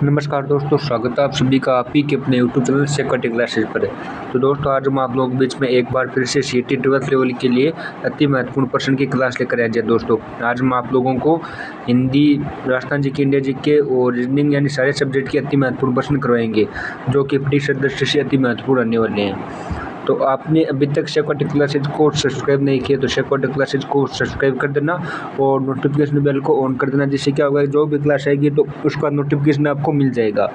नमस्कार दोस्तों, स्वागत है आप सभी का आप ही के अपने यूट्यूब चैनल सिक्योरिटी क्लासेज पर। तो दोस्तों, आज हम आप लोगों के बीच में एक बार फिर से सीटी 12th लेवल के लिए अति महत्वपूर्ण प्रश्न की क्लास लेकर आए हैं। दोस्तों, आज हम आप लोगों को हिंदी, राजस्थान जी के, इंडिया जी के और रीजनिंग यानी सारे सब्जेक्ट के अति महत्वपूर्ण प्रश्न करवाएंगे, जो कि परीक्षा दृष्टि से अति महत्वपूर्ण रहने वाले हैं। तो आपने अभी तक सिक्योरिटी क्लासेज को सब्सक्राइब नहीं किया तो सिक्योरिटी क्लासेज को सब्सक्राइब कर देना और नोटिफिकेशन बेल को ऑन कर देना, जिससे क्या होगा, जो भी क्लास आएगी तो उसका नोटिफिकेशन आपको मिल जाएगा।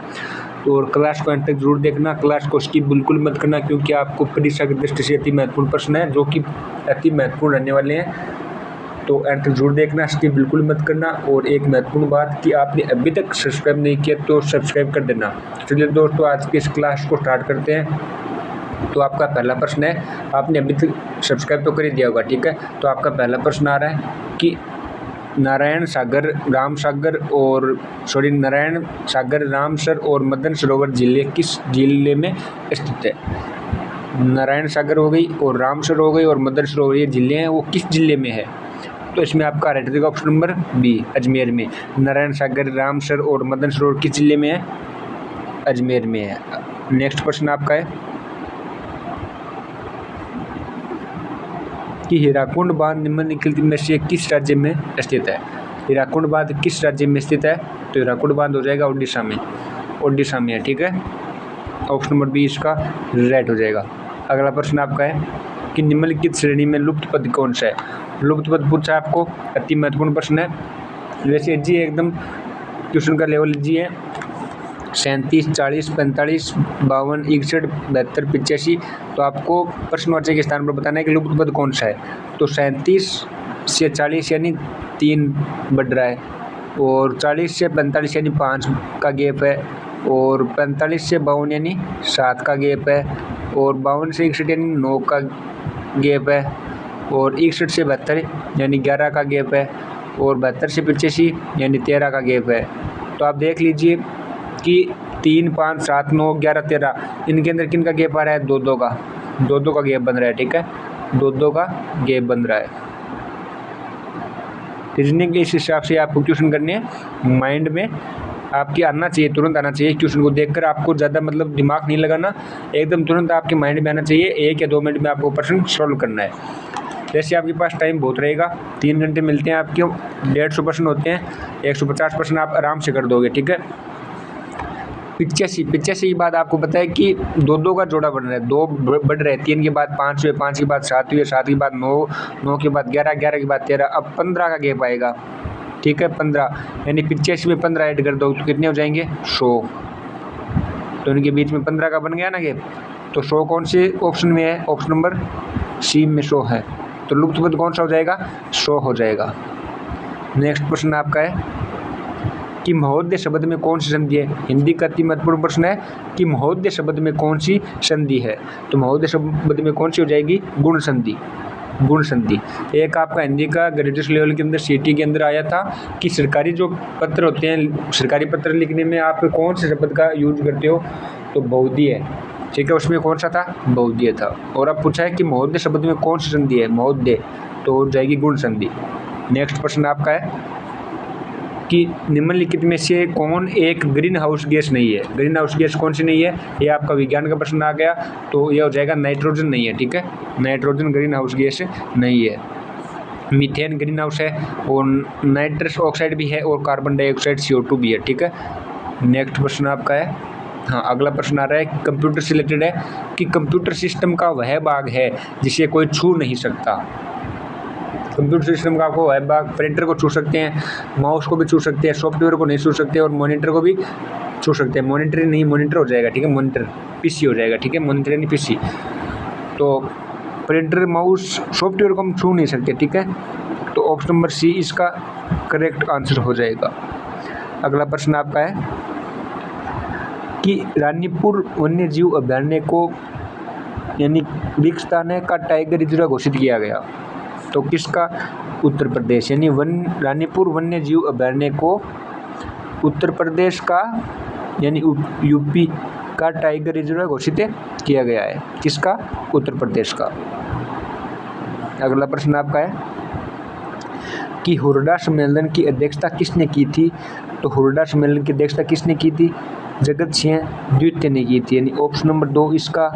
तो और क्लास को अंत तक जरूर देखना, क्लास को स्किप बिल्कुल मत करना, क्योंकि आपको परीक्षा की दृष्टि से अति महत्वपूर्ण प्रश्न है जो कि अति महत्वपूर्ण रहने वाले हैं। तो अंत तक जरूर देखना, स्किप बिल्कुल मत करना। और एक महत्वपूर्ण बात कि आपने अभी तक सब्सक्राइब नहीं किया तो सब्सक्राइब कर देना। चलिए दोस्तों, आज की इस क्लास को स्टार्ट करते हैं। तो आपका पहला प्रश्न है, आपने अभी तक सब्सक्राइब तो कर ही दिया होगा, ठीक है। तो आपका पहला प्रश्न आ रहा है कि नारायण सागर, रामसर और मदन सरोवर जिले किस जिले में स्थित है। नारायण सागर हो गई और रामसर हो गई और मदन सरोवर, ये जिले हैं, वो किस जिले में है। तो इसमें आपका राइट रहेगा ऑप्शन नंबर बी, अजमेर में। नारायण सागर, रामसर और मदन सरोवर किस जिले में है, अजमेर में है। नेक्स्ट प्रश्न आपका है कि हीराकुंड बांध निम्नलिखित में से किस राज्य में स्थित है। हीराकुंड बांध किस राज्य में स्थित है। तो हीराकुंड बांध हो जाएगा उड़ीसा में, है, ठीक है। ऑप्शन नंबर बी इसका राइट हो जाएगा। अगला प्रश्न आपका है कि निम्नलिखित श्रेणी में लुप्त पद कौन सा है। लुप्त पद पूछा आपको, अति महत्वपूर्ण प्रश्न है। वैसे जी एकदम क्वेश्चन का लेवल जी है 37, 40, 45, 52, 61, 72, 85। तो आपको प्रश्नवाचक के स्थान पर बताना है कि लुप्त पद कौन सा है। तो 37 से 40 यानी 3 बढ़ रहा है, और 40 से 45 यानी 5 का गैप है, और 45 से 52 यानी 7 का गैप है, और 52 से 61 यानी 9 का गैप है, और 61 से 72 यानी 11 का गैप है, और 72 से 85 यानी 13 का गैप है। तो आप देख लीजिए कि 3, 5, 7, 9, 11, 13 इनके अंदर किन का गैप आ रहा है, 2-2 का गैप बन रहा है, ठीक है। 2-2 का गैप बन रहा है। रीजनिंग के इस हिसाब से आपको क्वेश्चन करने हैं, माइंड में आपके आना चाहिए, तुरंत आना चाहिए। क्वेश्चन को देखकर आपको ज़्यादा मतलब दिमाग नहीं लगाना, एकदम तुरंत आपके माइंड में आना चाहिए। 1 या 2 मिनट में आपको प्रश्न सॉल्व करना है। जैसे आपके पास टाइम बहुत रहेगा, 3 घंटे मिलते हैं आपके, 150 प्रश्न होते हैं, 150 प्रश्न आप आराम से कर दोगे, ठीक है। 85 के बाद आपको पता है कि 2-2 का जोड़ा बढ़ रहा है, 2 बढ़ रहे हैं, 3 के बाद 5 हुए, 5 के बाद 7 हुए, 7 के बाद 9, 9 के बाद 11, 11 के बाद 13, अब 15 का गैप आएगा, ठीक है। 15 यानी 85 में 15 ऐड कर दो तो कितने हो जाएंगे, 100। तो इनके बीच में 15 का बन गया ना गैप। तो 100 कौन से ऑप्शन में है, ऑप्शन नंबर सी में 100 है। तो लुप्त पद कौन सा हो जाएगा, 100 हो जाएगा। नेक्स्ट प्रश्न आपका है कि महोदय शब्द में कौन सी संधि है। हिंदी का अति महत्वपूर्ण प्रश्न है कि महोदय शब्द में कौन सी संधि है। तो महोदय शब्द में कौन सी हो जाएगी, गुण संधि। एक आपका हिंदी का ग्रेजुएशन लेवल के अंदर सीटी के अंदर आया था कि सरकारी जो पत्र होते हैं, सरकारी पत्र लिखने में आप कौन से शब्द का यूज करते हो, तो बहुधीय है, ठीक है। उसमें कौन सा था, बहुधीय था। और अब पूछा है कि महोदय शब्द में कौन सी संधि है, महोदय, तो हो जाएगी गुण संधि। नेक्स्ट प्रश्न आपका है कि निम्नलिखित में से कौन एक ग्रीन हाउस गैस नहीं है। ग्रीन हाउस गैस कौन सी नहीं है, ये आपका विज्ञान का प्रश्न आ गया, तो ये हो जाएगा नाइट्रोजन नहीं है, ठीक है। नाइट्रोजन ग्रीन हाउस गैस नहीं है। मीथेन ग्रीन हाउस है, और नाइट्रस ऑक्साइड भी है, और कार्बन डाइऑक्साइड CO2 भी है, ठीक है। नेक्स्ट प्रश्न आपका है, हाँ अगला प्रश्न आ रहा है कंप्यूटर से रिलेटेड है कि कंप्यूटर सिस्टम का वह भाग है जिसे कोई छू नहीं सकता। कंप्यूटर सिस्टम का आपको वेब भाग, प्रिंटर को छू सकते हैं, माउस को भी छू सकते हैं, सॉफ्टवेयर को नहीं छू सकते, और मॉनिटर को भी छू सकते हैं। मॉनिटर नहीं, मॉनिटर हो जाएगा, ठीक है। मॉनिटर PC हो जाएगा, ठीक है। मॉनिटर यानी PC। तो प्रिंटर, माउस, सॉफ्टवेयर को हम छू नहीं सकते, ठीक है। तो ऑप्शन नंबर सी इसका करेक्ट आंसर हो जाएगा। अगला प्रश्न आपका है कि रानीपुर वन्य जीव अभयारण्य को यानी रिक्तस्थान का टाइगर रिजर्व घोषित किया गया, तो किसका, उत्तर प्रदेश। यानी रानीपुर वन्य जीव अभयारण्य को उत्तर प्रदेश का यानी यूपी का टाइगर रिजर्व घोषित किया गया है, किसका, उत्तर प्रदेश का। अगला प्रश्न आपका है कि हुरडा सम्मेलन की अध्यक्षता किसने की थी? तो हुरडा सम्मेलन की अध्यक्षता किसने की थी? जगत सिंह द्वितीय ने की थी, यानी ऑप्शन नंबर 2 इसका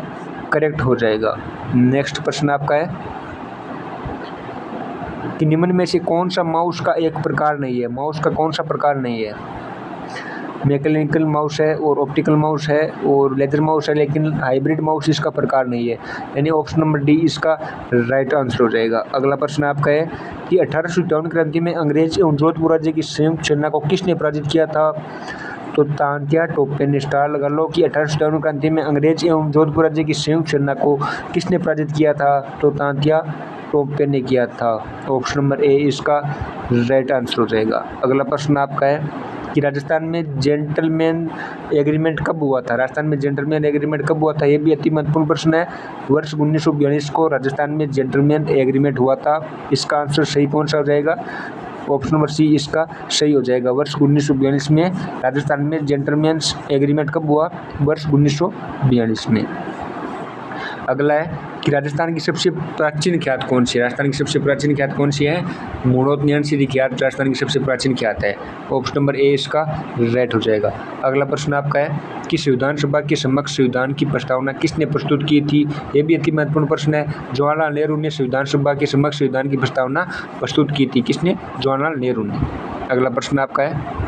करेक्ट हो जाएगा। नेक्स्ट प्रश्न आपका है कि निम्न में से कौन सा माउस का एक प्रकार नहीं है? माउस का कौन सा प्रकार नहीं है? मैकेनिकल माउस है और ऑप्टिकल माउस है और लेजर माउस है, लेकिन हाइब्रिड माउस इसका प्रकार नहीं है, यानी ऑप्शन नंबर डी इसका राइट आंसर हो जाएगा। अगला प्रश्न आपका है कि 1857 क्रांति में अंग्रेज एवं जोधपुर राज्य की संयुक्त सेना को किसने पराजित किया था? तो तांत्या टोपे ने स्टार लगा लो कि 1857 क्रांति में अंग्रेज एवं जोधपुर राज्य की संयुक्त सेना को किसने पराजित किया था? तो तांत्या टोपे ने किया था। ऑप्शन नंबर ए इसका राइट आंसर हो जाएगा। अगला प्रश्न आपका है कि राजस्थान में जेंटलमैन एग्रीमेंट कब हुआ था? राजस्थान में जेंटलमैन एग्रीमेंट कब हुआ था? ये भी अति महत्वपूर्ण प्रश्न है। वर्ष 1942 को राजस्थान में जेंटलमैन एग्रीमेंट हुआ था। इसका आंसर सही कौन सा हो जाएगा? ऑप्शन नंबर सी इसका सही हो जाएगा। वर्ष 1942 में राजस्थान में जेंटलमैन एग्रीमेंट कब हुआ? वर्ष 1942 में। अगला है कि राजस्थान की सबसे प्राचीन ख्यात कौन सी है? राजस्थान की सबसे प्राचीन ख्यात कौन सी है? मूणोत्नयन सीधी ख्यात राजस्थान की सबसे प्राचीन ख्यात है। ऑप्शन नंबर ए इसका राइट हो जाएगा। अगला प्रश्न आपका है कि संविधान सभा के समक्ष संविधान की प्रस्तावना किसने प्रस्तुत की थी? ये भी अति महत्वपूर्ण प्रश्न है। जवाहरलाल नेहरू ने संविधान सभा के समक्ष संविधान की प्रस्तावना प्रस्तुत की थी। किसने? जवाहरलाल नेहरू ने। अगला प्रश्न आपका है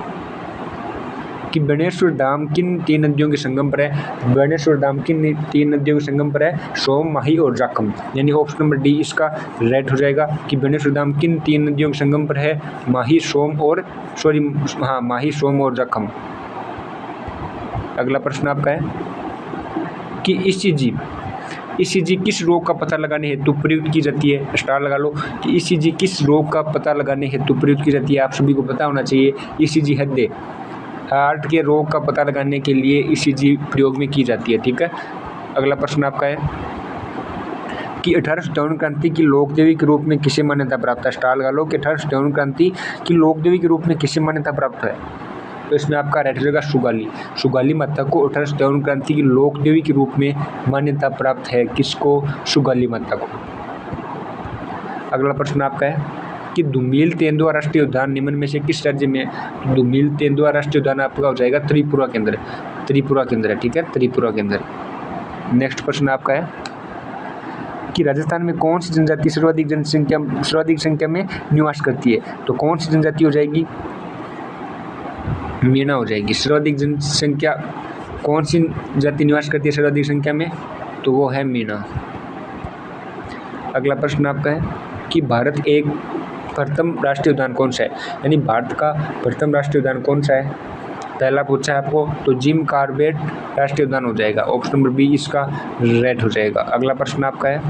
कि बेणेश्वर धाम किन 3 नदियों के संगम पर है? बेणेश्वर धाम किन 3 नदियों के संगम पर है? सोम, माही और जाखम, यानी ऑप्शन नंबर डी इसका राइट हो जाएगा कि बेणेश्वर धाम किन 3 नदियों के संगम पर है? माही, सोम और जाखम। अगला प्रश्न आपका है कि ईसीजी किस रोग का पता लगाने हेतु प्रयुक्त की जाती है? स्टार लगा लो कि ईसीजी किस रोग का पता लगाने हेतु प्रयुक्त की जाती है। आप सभी को पता होना चाहिए। ईसीजी हृदय हार्ट के रोग का पता लगाने के लिए ईसीजी प्रयोग में की जाती है। ठीक है। अगला प्रश्न आपका है कि 1857 क्रांति की लोकदेवी के रूप में किसे मान्यता प्राप्त है? स्टार लगा लो कि 1857 क्रांति की लोकदेवी के रूप में किसे मान्यता प्राप्त है? तो इसमें आपका राइट हो जाएगा सुगाली माता को 1857 क्रांति की लोकदेवी के रूप में मान्यता प्राप्त है। किसको? सुगाली माता को। अगला प्रश्न आपका है कि धूमिल तेंदुआ राष्ट्रीय उद्यान निम्न में से किस राज्य में है? धूमिल तेंदुआ राष्ट्रीय उद्यान आपका हो जाएगा त्रिपुरा के अंदर है। ठीक है, त्रिपुरा के अंदर। नेक्स्ट प्रश्न आपका है कि राजस्थान में कौन सी जनजाति सर्वाधिक संख्या में निवास करती है? तो कौन सी जनजाति हो जाएगी? मीणा हो जाएगी। सर्वाधिक जनसंख्या कौन सी जाति निवास करती है सर्वाधिक संख्या में? तो वो है मीणा। अगला प्रश्न आपका है कि भारत एक प्रथम राष्ट्रीय उद्यान कौन सा है? यानी भारत का प्रथम राष्ट्रीय उद्यान कौन सा है? पहला पूछा है आपको, तो जिम कॉर्बेट राष्ट्रीय उद्यान हो जाएगा। ऑप्शन नंबर बी इसका राइट हो जाएगा। अगला प्रश्न आपका है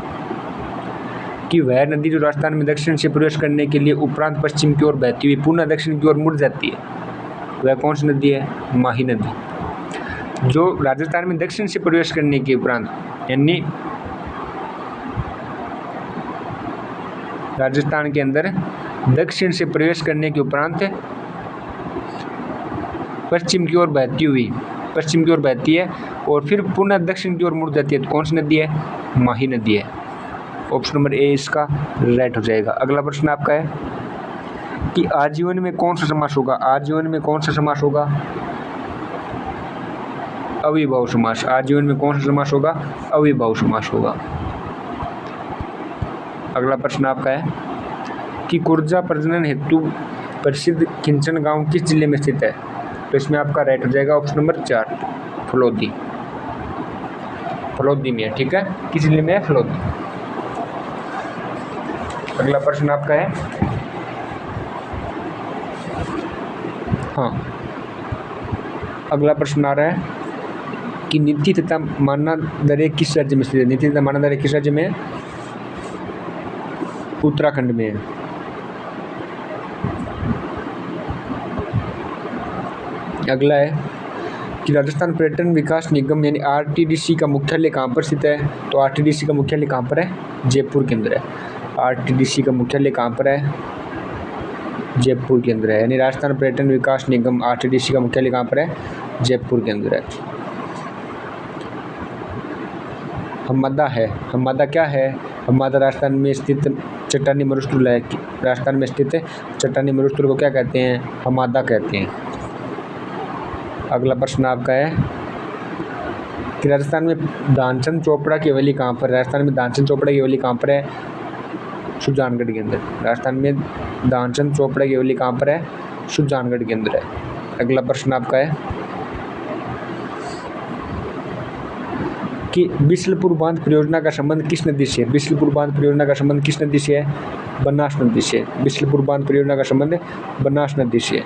कि वह नदी जो राजस्थान में दक्षिण से प्रवेश करने के लिए उपरांत पश्चिम की ओर बहती हुई पुनः दक्षिण की ओर मुड़ जाती है, वह कौन सी नदी है? माही नदी। जो राजस्थान में दक्षिण से प्रवेश करने के उपरांत, यानी राजस्थान के अंदर दक्षिण से प्रवेश करने के उपरांत पश्चिम की ओर बहती है और फिर पुनः दक्षिण की ओर मुड़ जाती है, तो कौन सी नदी है? माही नदी है। ऑप्शन नंबर ए इसका राइट हो जाएगा। अगला प्रश्न आपका है कि आजीवन में कौन सा समास होगा? आजीवन में कौन सा समास होगा? अविभाव समास। आजीवन में कौन सा समास होगा? अविभाव समास होगा। अगला प्रश्न आपका है कि कुर्जा प्रजनन हेतु प्रसिद्ध खिंचन गांव किस जिले में स्थित है? तो इसमें आपका राइट हो जाएगा ऑप्शन नंबर 4 फलोदी में है। ठीक है, किस जिले में है? फलोदी। अगला प्रश्न आपका है अगला प्रश्न आ रहा है कि नीति तथा मानना दरें किस राज्य में स्थित है? नीति तथा मानना दरें किस राज्य में है? उत्तराखंड में है। अगला है कि राजस्थान पर्यटन विकास निगम यानी आरटीडीसी का मुख्यालय कहाँ पर स्थित है? तो आरटीडीसी का मुख्यालय कहाँ पर है? जयपुर के अंदर है। आरटीडीसी का मुख्यालय कहाँ पर है? जयपुर के अंदर है। यानी राजस्थान पर्यटन विकास निगम आरटीडीसी का मुख्यालय कहाँ पर है? जयपुर के अंदर है। हम्मादा क्या है? हम्मादा राजस्थान में स्थित चट्टानी मरुस्थल है, राजस्थान में स्थित है। चट्टानी मरुस्थल को क्या कहते हैं? हमादा कहते हैं। अगला प्रश्न आपका है कि राजस्थान में ध्यानचंद चोपड़ा की हवेली कहाँ पर है? राजस्थान में ध्यानचंद चोपड़ा की हवेली कहाँ पर है? सुजानगढ़ के अंदर। राजस्थान में ध्यानचंद चोपड़ा की हवेली कहाँ पर है? सुजानगढ़ के अंदर है। अगला प्रश्न आपका है कि बिसलपुर बांध परियोजना का संबंध किस नदी से है? बिसलपुर बांध परियोजना का संबंध किस नदी से है? बनास नदी से। बिसलपुर बांध परियोजना का संबंध बनास नदी से है।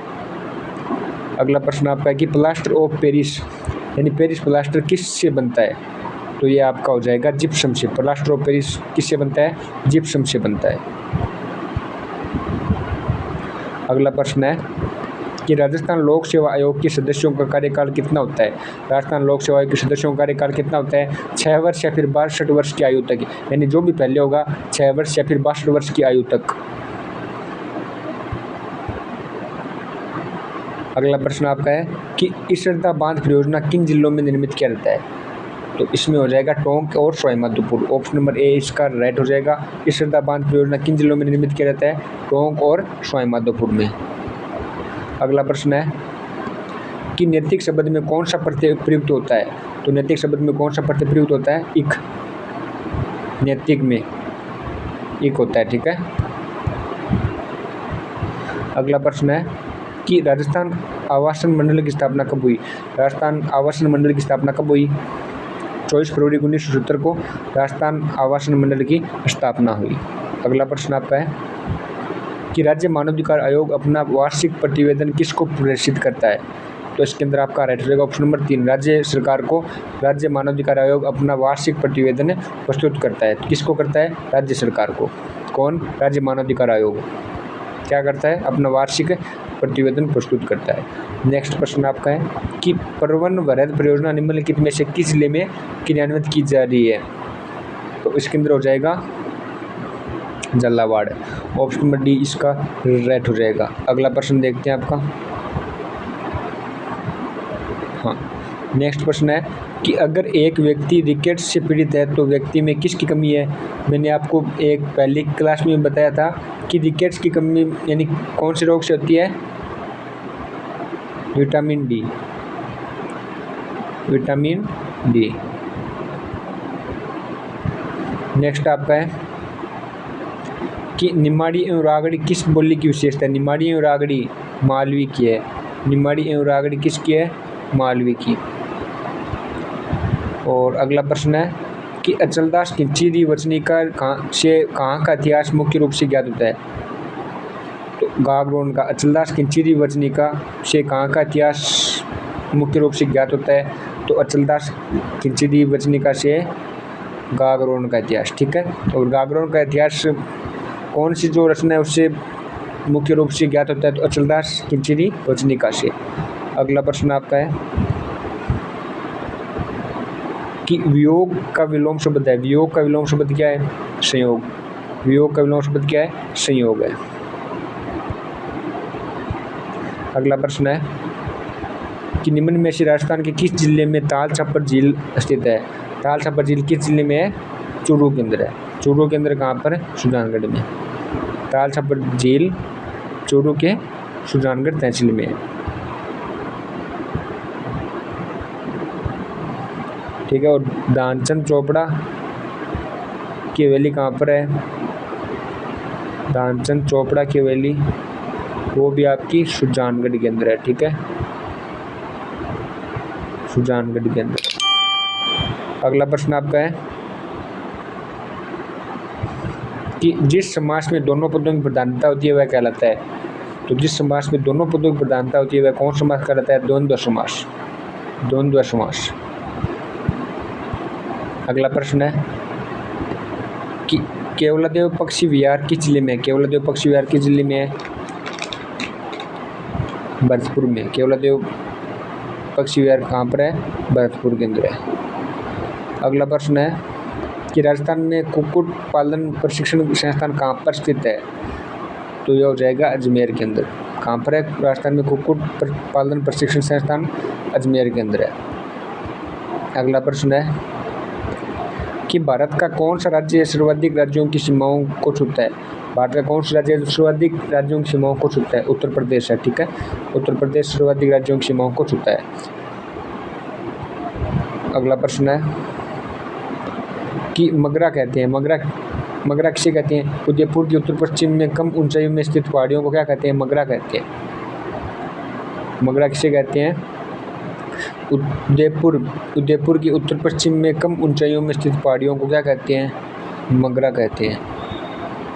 अगला प्रश्न आपका है कि प्लास्टर ऑफ पेरिस यानी पेरिस प्लास्टर किस से बनता है? तो ये आपका हो जाएगा जिप्सम से। प्लास्टर ऑफ पेरिस किससे बनता है? जिप्सम से बनता है। अगला प्रश्न है कि राजस्थान लोक सेवा आयोग के सदस्यों का कार्यकाल कितना होता है? राजस्थान लोक सेवा आयोग के सदस्यों का कार्यकाल कितना होता है? 6 वर्ष या फिर 62 वर्ष की आयु तक, यानी जो भी पहले होगा 6 वर्ष या फिर 62 वर्ष की आयु तक। अगला प्रश्न आपका है कि इसरदा बांध परियोजना किन जिलों में निर्मित किया जाता है? तो इसमें हो जाएगा टोंक और Sawai Madhopur. Option number A इसका राइट हो जाएगा। इसरदा बांध परियोजना किन जिलों में निर्मित किया जाता है? टोंक और सवाई माधोपुर में। अगला प्रश्न है कि नैतिक शब्द में कौन सा प्रत्यय प्रयुक्त होता है? तो नैतिक शब्द में कौन सा प्रत्यय प्रयुक्त होता है? इक। नैतिक में इक होता है, ठीक है। अगला प्रश्न है कि राजस्थान आवासन मंडल की स्थापना कब हुई? राजस्थान आवासन मंडल की स्थापना कब हुई? 24 फरवरी 1970 को राजस्थान आवासन मंडल की स्थापना हुई। अगला प्रश्न आपका है कि राज्य मानवाधिकार आयोग अपना वार्षिक प्रतिवेदन किसको प्रदर्शित करता है? तो इसके अंदर आपका राइट हो जाएगा ऑप्शन नंबर 3। राज्य सरकार को राज्य मानवाधिकार आयोग अपना वार्षिक प्रतिवेदन प्रस्तुत करता है। किसको करता है? राज्य सरकार को। कौन? राज्य मानवाधिकार आयोग क्या करता है? अपना वार्षिक प्रतिवेदन प्रस्तुत करता है। नेक्स्ट प्रश्न आपका है कि परवन वरद परियोजना निम्नलिखित में से किस जिले में क्रियान्वित की जा रही है? तो इसके अंदर हो जाएगा झालावाड़। ऑप्शन नंबर डी इसका राइट हो जाएगा। अगला प्रश्न देखते हैं आपका। हाँ, नेक्स्ट प्रश्न है कि अगर एक व्यक्ति रिकेट्स से पीड़ित है तो व्यक्ति में किसकी कमी है? मैंने आपको एक पहली क्लास में बताया था कि रिकेट्स की कमी यानी कौन से रोग से होती है? Vitamin D. Vitamin D. Next आपका है कि निमाड़ी एवं रागड़ी किस बोली की विशेषता है? निमाड़ी एवं रागड़ी मालवी की है। निमाड़ी एवं रागड़ी किसकी है? मालवी की। और अगला प्रश्न है कि अचलदास किंचिरी वचनिका कहाँ का इतिहास मुख्य रूप से ज्ञात होता है? तो गागरोन का। अचलदास किंचिरी वचनिका से कहाँ का इतिहास मुख्य रूप से ज्ञात होता है? तो अचलदास किंचिरी वचनिका से गागरोन का इतिहास, ठीक है। और गागरोन का इतिहास कौन सी जो रचना है उससे मुख्य रूप से ज्ञात होता है? तो अचलदास किंचिरी वचनिका से। अगला प्रश्न आपका है कि वियोग का विलोम शब्द है। वियोग का विलोम शब्द क्या है? संयोग। वियोग का विलोम शब्द क्या है? संयोग है। अगला प्रश्न है कि निम्न में से राजस्थान के किस जिले में ताल छापर झील स्थित है? ताल छापर झील किस जिले में है? चूरू के अंदर है। चूरू के अंदर कहाँ पर है? सुजानगढ़ में। ताल छापर झील चूरू के सुजानगढ़ तहसील में है, ठीक है। और ध्यानचंद चोपड़ा की हवेली कहाँ पर है? ध्यानचंद चोपड़ा की हवेली वो भी आपकी सुजानगढ़ के अंदर है, ठीक है। सुजानगढ़ के अंदर। अगला प्रश्न आपका है कि जिस समास में दोनों पदों की प्रधानता होती है वह कहलाता है? तो जिस समास में दोनों पदों की प्रधानता होती है वह कौन समास कहलाता है? द्वंद्व समास। द्वंद्व समास। अगला प्रश्न है कि केवलादेव पक्षी विहार किस जिले में है? केवलादेव पक्षी विहार किस जिले में है? भरतपुर में। केवलादेव पक्षी विहार कहाँ पर है? भरतपुर के अंदर है। अगला प्रश्न है कि राजस्थान में कुक्कुट पालन प्रशिक्षण संस्थान कहाँ पर स्थित है? तो यह हो जाएगा अजमेर के अंदर। कहाँ पर है राजस्थान में कुक्कुट पालन प्रशिक्षण संस्थान? अजमेर के अंदर है। अगला प्रश्न है कि भारत का कौन सा राज्य सर्वाधिक राज्यों की सीमाओं को छूता है? भारत का कौन सा राज्य सर्वाधिक राज्यों की सीमाओं को छूता है? उत्तर प्रदेश है, ठीक है। उत्तर प्रदेश सर्वाधिक राज्यों की सीमाओं को छूता है। अगला प्रश्न है कि मगरा कहते हैं, मगरा किसे कहते हैं? उदयपुर की उत्तर पश्चिम में कम ऊंचाई में स्थित पहाड़ियों को क्या कहते हैं? मगरा कहते हैं। मगरा किसे कहते हैं? उदयपुर की उत्तर पश्चिम में कम ऊंचाइयों में स्थित पहाड़ियों को क्या कहते हैं? मगरा कहते हैं।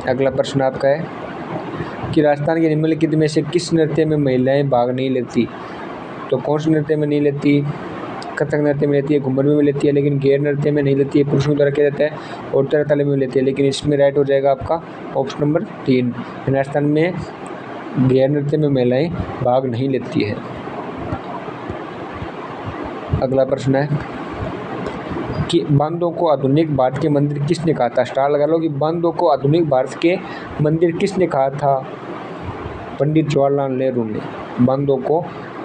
अगला प्रश्न आपका है कि राजस्थान के निम्नलिखित में से किस नृत्य में महिलाएं भाग नहीं लेती? तो कौन से नृत्य में नहीं लेती? कथक नृत्य में लेती है, घूमर में लेती है, लेकिन गैर नृत्य में नहीं लेती है, पुरुषों द्वारा किया जाता है, और तरताले में लेती है। लेकिन इसमें राइट हो जाएगा आपका ऑप्शन नंबर 3। राजस्थान में गैर नृत्य में महिलाएं भाग नहीं लेती है। अगला प्रश्न है कि बांधों को आधुनिक भारत के मंदिर किसने कहा था? स्टार लगा लो कि बांधों को आधुनिक भारत के मंदिर किसने कहा था? पंडित जवाहरलाल नेहरू ने बांधों को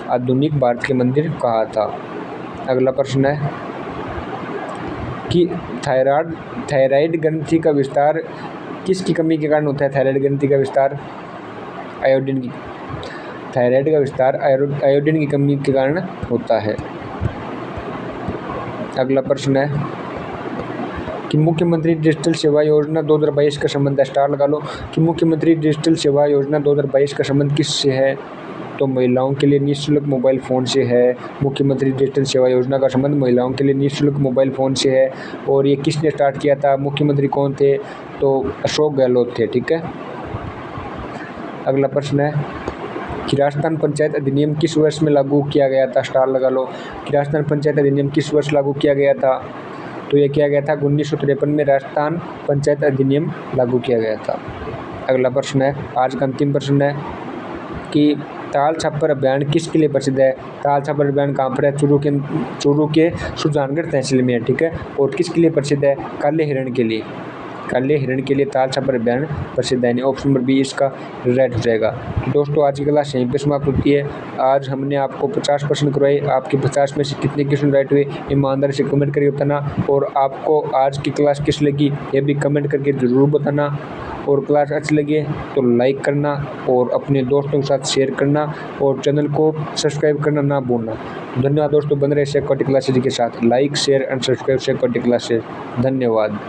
आधुनिक भारत के मंदिर कहा था। अगला प्रश्न है कि थायराइड ग्रंथि का विस्तार किसकी कमी के कारण होता है? थायराइड ग्रंथि का विस्तार आयोडीन की थायराइड का विस्तार आयोडीन की कमी के कारण होता है। अगला प्रश्न है कि मुख्यमंत्री डिजिटल सेवा योजना 2022 का संबंध है। स्टार लगा लो कि मुख्यमंत्री डिजिटल सेवा योजना 2022 का संबंध किससे है? तो महिलाओं के लिए निःशुल्क मोबाइल फ़ोन से है। मुख्यमंत्री डिजिटल सेवा योजना का संबंध महिलाओं के लिए निःशुल्क मोबाइल फ़ोन से है। और ये किसने स्टार्ट किया था? मुख्यमंत्री कौन थे? तो अशोक गहलोत थे, ठीक है। अगला प्रश्न है कि राजस्थान पंचायत अधिनियम किस वर्ष में लागू किया गया था? स्टार लगा लो कि राजस्थान पंचायत अधिनियम किस वर्ष लागू किया गया था? तो ये किया गया था 1953 में राजस्थान पंचायत अधिनियम लागू किया गया था। अगला प्रश्न है, आज का अंतिम प्रश्न है कि ताल छापर अभियान किसके लिए प्रसिद्ध है? ताल छापर अभियान कहाँ पर है? चूरू के सुजानगढ़ तहसील में है, ठीक है। और किसके लिए प्रसिद्ध है? काले हिरण के लिए। काले हिरण के लिए ताल छापर अभियान प्रसिद्ध है। ऑप्शन नंबर बी इसका राइट हो जाएगा। दोस्तों आज की क्लास यहीं पे समाप्त होती है। आज हमने आपको 50 प्रश्न करवाए। आपके 50 में से कितने क्वेश्चन राइट हुए ईमानदारी से कमेंट करके बताना। और आपको आज की क्लास किस लगी ये भी कमेंट करके ज़रूर बताना। और क्लास अच्छी लगे तो लाइक करना और अपने दोस्तों के साथ शेयर करना और चैनल को सब्सक्राइब करना ना भूलना। धन्यवाद दोस्तों, बन रहे सिक्योरिटी क्लासेज के साथ। Like share and subscribe security classes. धन्यवाद।